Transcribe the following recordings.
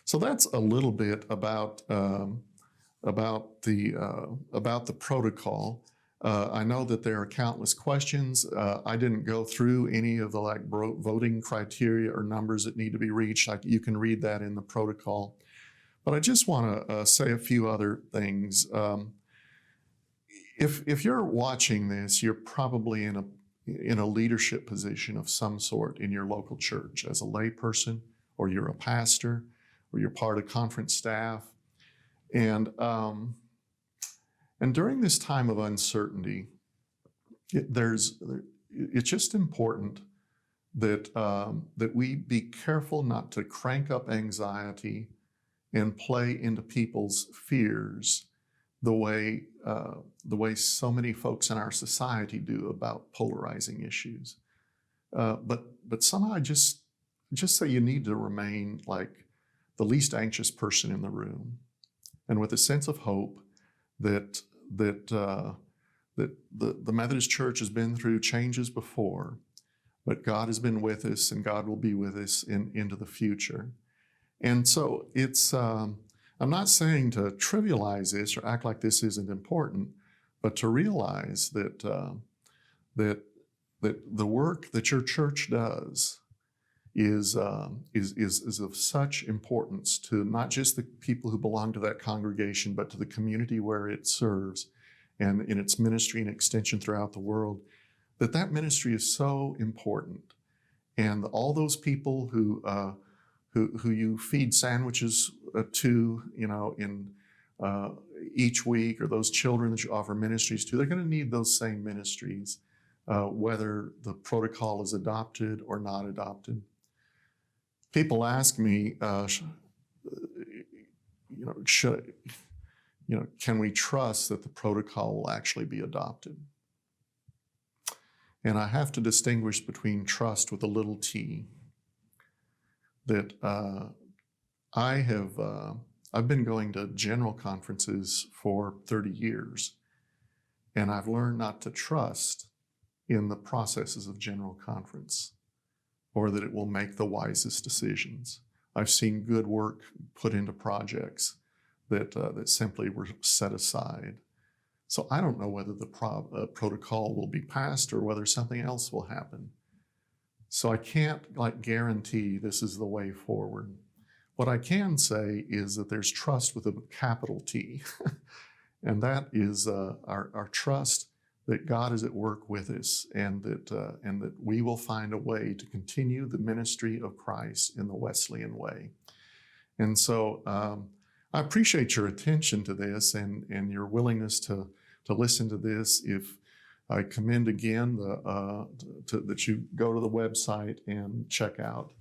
So that's a little bit about the protocol. I know that there are countless questions. I didn't go through any of the voting criteria or numbers that need to be reached. You can read that in the protocol. But I just want to say a few other things. If you're watching this, you're probably in a leadership position of some sort in your local church as a layperson, or you're a pastor, or you're part of conference staff. And during this time of uncertainty, it's just important that we be careful not to crank up anxiety and play into people's fears the way so many folks in our society do about polarizing issues. But somehow just say you need to remain like the least anxious person in the room, and with a sense of hope that the Methodist Church has been through changes before, but God has been with us, and God will be with us into the future. And so it's, I'm not saying to trivialize this or act like this isn't important, but to realize that the work that your church does is of such importance to not just the people who belong to that congregation, but to the community where it serves and in its ministry and extension throughout the world, that ministry is so important. And all those people who you feed sandwiches to, in each week, or those children that you offer ministries to, they're going to need those same ministries, whether the protocol is adopted or not adopted. People ask me, can we trust that the protocol will actually be adopted? And I have to distinguish between trust with a little t. That I've been going to general conferences for 30 years, and I've learned not to trust in the processes of general conference, or that it will make the wisest decisions. I've seen good work put into projects that simply were set aside. So I don't know whether the protocol will be passed or whether something else will happen. So I can't guarantee this is the way forward. What I can say is that there's trust with a capital T, and that is our trust that God is at work with us, and that we will find a way to continue the ministry of Christ in the Wesleyan way. And so I appreciate your attention to this and your willingness to listen to this. If I commend again that you go to the website and check out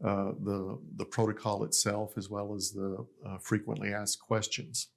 the protocol itself, as well as the frequently asked questions.